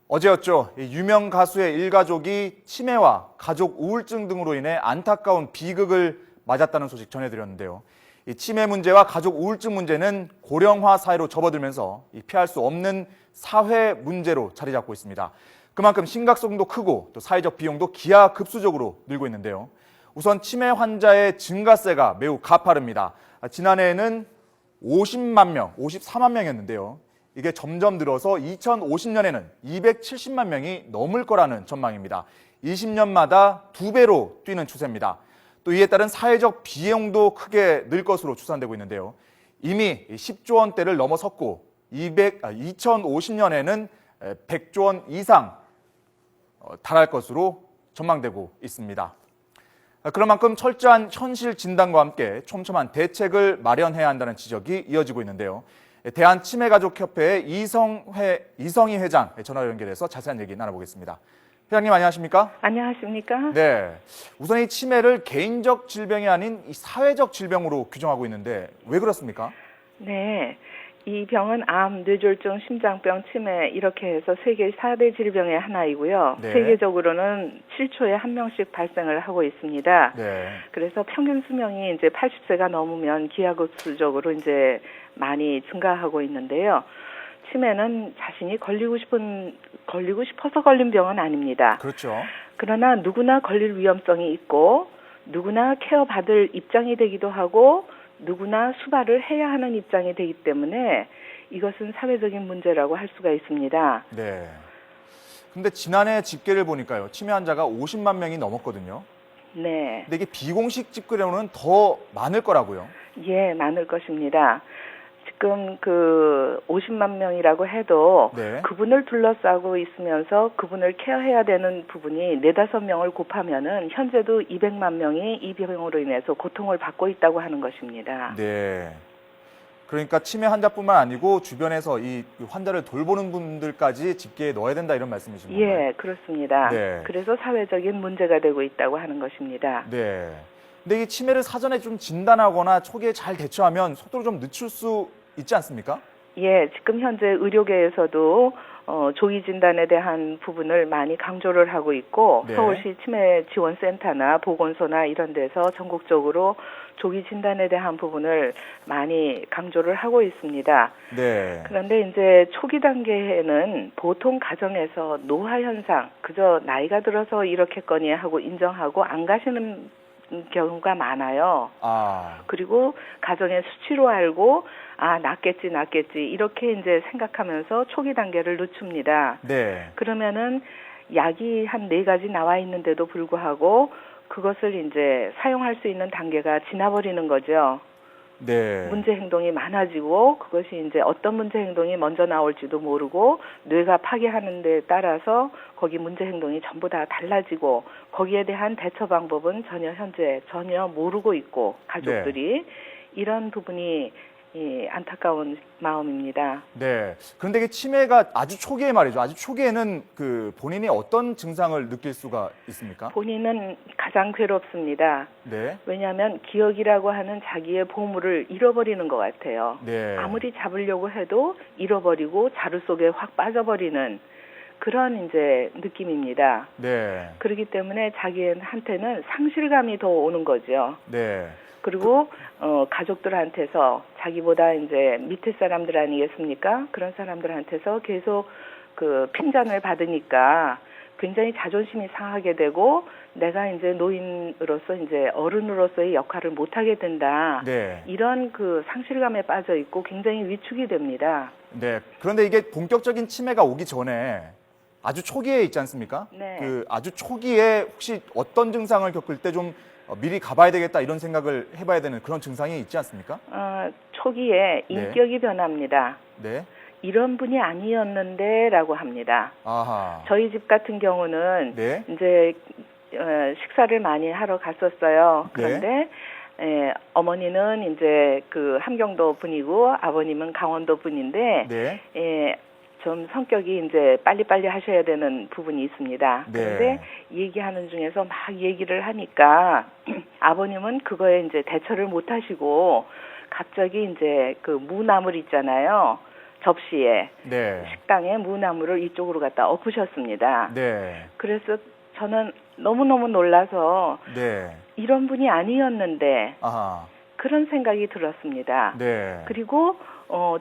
어제였죠. 이 유명 가수의 일가족이 치매와 가족 우울증 등으로 인해 안타까운 비극을 맞았다는 소식 전해드렸는데요. 이 치매 문제와 가족 우울증 문제는 고령화 사회로 접어들면서 피할 수 없는 사회 문제로 자리 잡고 있습니다. 그만큼 심각성도 크고 또 사회적 비용도 기하급수적으로 늘고 있는데요. 우선 치매 환자의 증가세가 매우 가파릅니다. 지난해에는 50만 명, 54만 명이었는데요. 이게 점점 늘어서 2050년에는 270만 명이 넘을 거라는 전망입니다. 20년마다 2배로 뛰는 추세입니다. 또 이에 따른 사회적 비용도 크게 늘 것으로 추산되고 있는데요. 이미 10조 원대를 넘어섰고 2050년에는 100조 원 이상 달할 것으로 전망되고 있습니다. 그런 만큼 철저한 현실 진단과 함께 촘촘한 대책을 마련해야 한다는 지적이 이어지고 있는데요. 대한치매가족협회의 이성희 회장 전화로 연결해서 자세한 얘기 나눠보겠습니다. 회장님 안녕하십니까? 안녕하십니까? 네. 우선 이 치매를 개인적 질병이 아닌 이 사회적 질병으로 규정하고 있는데 왜 그렇습니까? 네. 이 병은 암, 뇌졸중, 심장병, 치매 이렇게 해서 세계 4대 질병의 하나이고요. 네. 세계적으로는 7초에 1명씩 발생을 하고 있습니다. 네. 그래서 평균 수명이 이제 80세가 넘으면 기하급수적으로 이제 많이 증가하고 있는데요. 치매는 자신이 걸리고 싶어서 걸린 병은 아닙니다. 그렇죠. 그러나 누구나 걸릴 위험성이 있고 누구나 케어받을 입장이 되기도 하고 누구나 수발을 해야 하는 입장이 되기 때문에 이것은 사회적인 문제라고 할 수가 있습니다. 네. 근데 지난해 집계를 보니까요. 치매 환자가 50만 명이 넘었거든요. 네. 근데 이게 비공식 집계로는 더 많을 거라고요. 예, 많을 것입니다. 지금 그 50만 명이라고 해도 네. 그분을 둘러싸고 있으면서 그분을 케어해야 되는 부분이 4-5명을 곱하면은 현재도 200만 명이 이 병으로 인해서 고통을 받고 있다고 하는 것입니다. 네. 그러니까 치매 환자뿐만 아니고 주변에서 이 환자를 돌보는 분들까지 집계에 넣어야 된다 이런 말씀이신 건가요? 예, 그렇습니다. 네. 그래서 사회적인 문제가 되고 있다고 하는 것입니다. 네. 근데 이 치매를 사전에 좀 진단하거나 초기에 잘 대처하면 속도를 좀 늦출 수 있지 않습니까? 예, 지금 현재 의료계에서도 조기 진단에 대한 부분을 많이 강조를 하고 있고 네. 서울시 치매지원센터나 보건소나 이런 데서 전국적으로 조기 진단에 대한 부분을 많이 강조를 하고 있습니다. 네. 그런데 이제 초기 단계에는 보통 가정에서 노화 현상, 그저 나이가 들어서 이렇겠거니 하고 인정하고 안 가시는 경우가 많아요. 아. 그리고 가정의 수치로 알고 낫겠지 이렇게 이제 생각하면서 초기 단계를 늦춥니다. 네. 그러면은 약이 한 4가지 나와 있는데도 불구하고 그것을 이제 사용할 수 있는 단계가 지나버리는 거죠. 네. 문제 행동이 많아지고 그것이 이제 어떤 문제 행동이 먼저 나올지도 모르고 뇌가 파괴하는 데 따라서 거기 문제 행동이 전부 다 달라지고 거기에 대한 대처 방법은 현재 전혀 모르고 있고 가족들이 이런 부분이 안타까운 마음입니다. 네. 그런데 이게 치매가 아주 초기에 말이죠. 아주 초기에는 그 본인이 어떤 증상을 느낄 수가 있습니까? 본인은 가장 괴롭습니다. 네. 왜냐하면 기억이라고 하는 자기의 보물을 잃어버리는 것 같아요. 네. 아무리 잡으려고 해도 잃어버리고 자루 속에 확 빠져버리는 그런 이제 느낌입니다. 네. 그렇기 때문에 자기한테는 상실감이 더 오는 거죠. 네. 그리고 가족들한테서 자기보다 이제 밑에 사람들 아니겠습니까? 그런 사람들한테서 계속 그 핀잔을 받으니까 굉장히 자존심이 상하게 되고 내가 이제 노인으로서 이제 어른으로서의 역할을 못 하게 된다. 네. 이런 그 상실감에 빠져 있고 굉장히 위축이 됩니다. 네. 그런데 이게 본격적인 치매가 오기 전에 아주 초기에 있지 않습니까? 네. 그 아주 초기에 혹시 어떤 증상을 겪을 때 좀 미리 가봐야 되겠다 이런 생각을 해봐야 되는 그런 증상이 있지 않습니까? 초기에 인격이 변합니다. 네. 이런 분이 아니었는데라고 합니다. 아하. 저희 집 같은 경우는 네. 이제 식사를 많이 하러 갔었어요. 네. 그런데 어머니는 이제 그 함경도 분이고 아버님은 강원도 분인데 네. 좀 성격이 이제 빨리빨리 하셔야 되는 부분이 있습니다. 네. 그런데 얘기하는 중에서 막 얘기를 하니까 아버님은 그거에 이제 대처를 못 하시고 갑자기 이제 그 무나물 있잖아요. 접시에 네. 식당에 무나무를 이쪽으로 갖다 엎으셨습니다. 네. 그래서 저는 너무너무 놀라서 네. 이런 분이 아니었는데 아하. 그런 생각이 들었습니다. 네. 그리고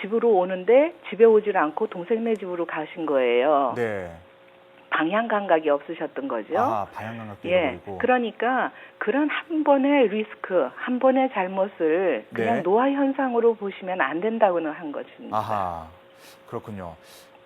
집으로 오는데 집에 오질 않고 동생네 집으로 가신 거예요. 네. 방향 감각이 없으셨던 거죠. 아, 방향감각도 예, 잃어버리고. 그러니까 그런 한 번의 리스크, 한 번의 잘못을 그냥 네. 노화 현상으로 보시면 안 된다고는 한 것입니다. 아하. 그렇군요.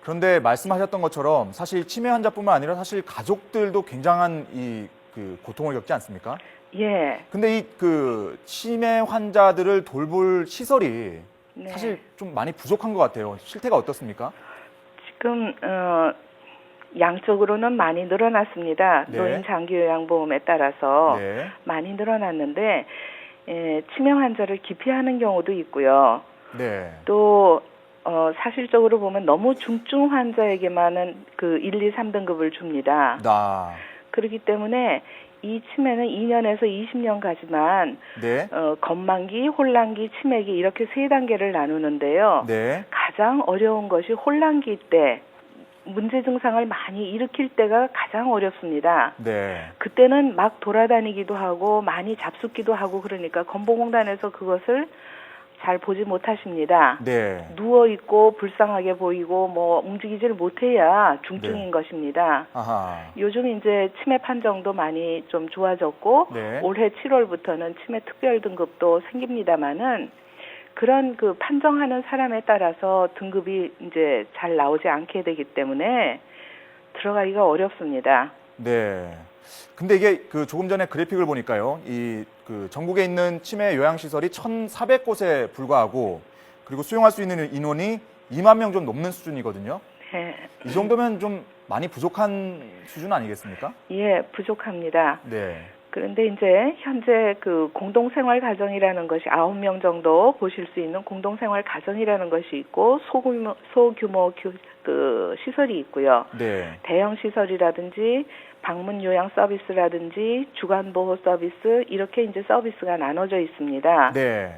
그런데 말씀하셨던 것처럼 사실 치매 환자뿐만 아니라 사실 가족들도 굉장한 그 고통을 겪지 않습니까? 예. 근데 그 치매 환자들을 돌볼 시설이 네. 사실 좀 많이 부족한 것 같아요. 실태가 어떻습니까? 지금 양적으로는 많이 늘어났습니다. 네. 노인 장기 요양보험에 따라서 네. 많이 늘어났는데 치매 환자를 기피하는 경우도 있고요. 네. 또 사실적으로 보면 너무 중증 환자에게만은 그 1, 2, 3등급을 줍니다. 그렇기 때문에 이 치매는 2년에서 20년 가지만 네. 건만기, 혼란기, 치매기 이렇게 세 단계를 나누는데요. 네. 가장 어려운 것이 혼란기 때 문제 증상을 많이 일으킬 때가 가장 어렵습니다. 네. 그때는 막 돌아다니기도 하고 많이 잡숫기도 하고 그러니까 건보공단에서 그것을 잘 보지 못하십니다. 네. 누워있고 불쌍하게 보이고 뭐 움직이지를 못해야 중증인 네. 것입니다. 아하. 요즘 이제 치매 판정도 많이 좀 좋아졌고 네. 올해 7월부터는 치매 특별 등급도 생깁니다마는 그런 그 판정하는 사람에 따라서 등급이 이제 잘 나오지 않게 되기 때문에 들어가기가 어렵습니다. 네. 근데 이게 그 조금 전에 그래픽을 보니까요. 그 전국에 있는 치매 요양시설이 1,400곳에 불과하고 그리고 수용할 수 있는 인원이 2만 명 좀 넘는 수준이거든요. 네. 이 정도면 좀 많이 부족한 수준 아니겠습니까? 예, 부족합니다. 네. 그런데 이제 현재 그 공동생활 가정이라는 것이 9명 정도 보실 수 있는 공동생활 가정이라는 것이 있고 소규모 그 시설이 있고요. 네. 대형 시설이라든지 방문 요양 서비스라든지 주간 보호 서비스 이렇게 이제 서비스가 나눠져 있습니다. 네.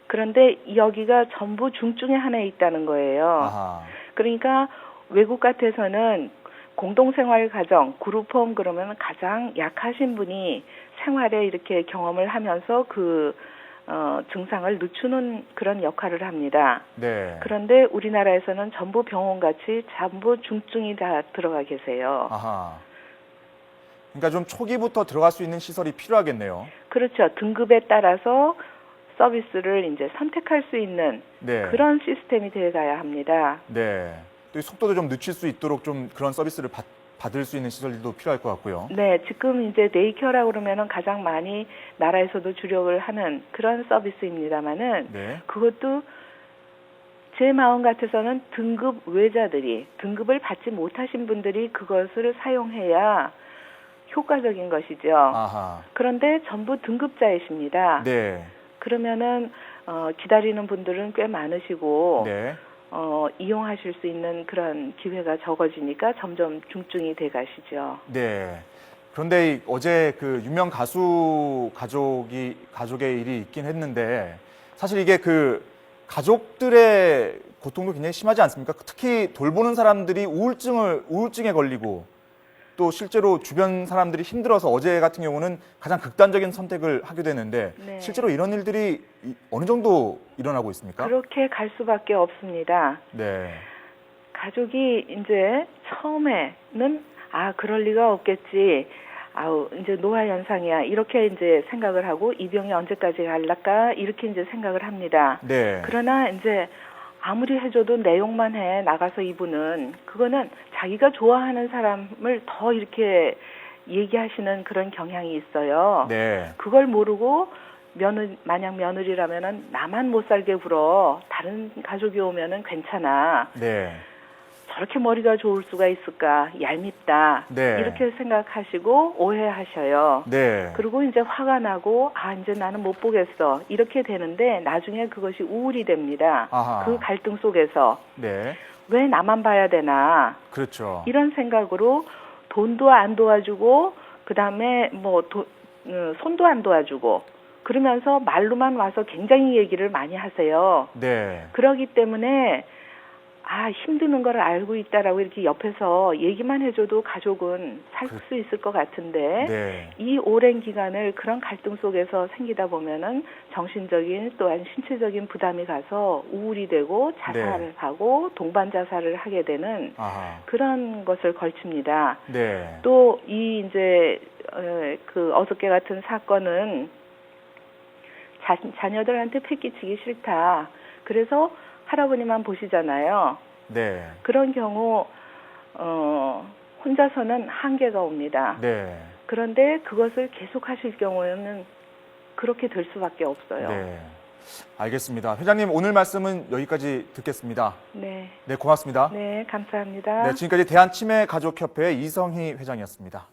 그런데 여기가 전부 중증에 한해 있다는 거예요. 아하. 그러니까 외국 같아서는 공동생활 가정, 그룹홈 그러면 가장 약하신 분이 생활에 이렇게 경험을 하면서 그 증상을 늦추는 그런 역할을 합니다. 네. 그런데 우리나라에서는 전부 병원같이 전부 중증이 다 들어가 계세요. 아하. 그러니까 좀 초기부터 들어갈 수 있는 시설이 필요하겠네요. 그렇죠. 등급에 따라서 서비스를 이제 선택할 수 있는 네. 그런 시스템이 되어 가야 합니다. 네. 또 속도도 좀 늦출 수 있도록 좀 그런 서비스를 받을 수 있는 시설도 필요할 것 같고요. 네, 지금 이제 데이케어라고 그러면은 가장 많이 나라에서도 주력을 하는 그런 서비스입니다만은 네. 그것도 제 마음 같아서는 등급 외자들이 등급을 받지 못하신 분들이 그것을 사용해야 효과적인 것이죠. 아하. 그런데 전부 등급자이십니다. 네. 그러면은 기다리는 분들은 꽤 많으시고 네. 이용하실 수 있는 그런 기회가 적어지니까 점점 중증이 돼 가시죠. 네. 그런데 어제 그 유명 가수 가족의 일이 있긴 했는데 사실 이게 그 가족들의 고통도 굉장히 심하지 않습니까? 특히 돌보는 사람들이 우울증에 걸리고 또 실제로 주변 사람들이 힘들어서 어제 같은 경우는 가장 극단적인 선택을 하게 되는데 네. 실제로 이런 일들이 어느 정도 일어나고 있습니까? 그렇게 갈 수밖에 없습니다. 네. 가족이 이제 처음에는 그럴 리가 없겠지. 이제 노화 현상이야. 이렇게 이제 생각을 하고 이 병이 언제까지 갈랄까? 이렇게 이제 생각을 합니다. 네. 그러나 이제 아무리 해줘도 내용만 해 나가서 이분은 그거는 자기가 좋아하는 사람을 더 이렇게 얘기하시는 그런 경향이 있어요. 네. 그걸 모르고 만약 며느리라면은 나만 못 살게 굴어. 다른 가족이 오면은 괜찮아. 네. 저렇게 머리가 좋을 수가 있을까? 얄밉다. 네. 이렇게 생각하시고 오해하셔요. 네. 그리고 이제 화가 나고 이제 나는 못 보겠어. 이렇게 되는데 나중에 그것이 우울이 됩니다. 아하. 그 갈등 속에서 네. 왜 나만 봐야 되나? 그렇죠. 이런 생각으로 돈도 안 도와주고 그다음에 뭐 손도 안 도와주고 그러면서 말로만 와서 굉장히 얘기를 많이 하세요. 네. 그러기 때문에 힘드는 걸 알고 있다라고 이렇게 옆에서 얘기만 해줘도 가족은 살 수 있을 것 같은데 네. 이 오랜 기간을 그런 갈등 속에서 생기다 보면은 정신적인 또한 신체적인 부담이 가서 우울이 되고 자살을 하고 동반 자살을 하게 되는 아하. 그런 것을 걸칩니다. 네. 또 이 이제 그 어저께 같은 사건은 자녀들한테 패기치기 싫다. 그래서 할아버님만 보시잖아요. 네. 그런 경우 혼자서는 한계가 옵니다. 네. 그런데 그것을 계속 하실 경우에는 그렇게 될 수밖에 없어요. 네. 알겠습니다. 회장님, 오늘 말씀은 여기까지 듣겠습니다. 네. 네, 고맙습니다. 네, 감사합니다. 네, 지금까지 대한치매가족협회 이성희 회장이었습니다.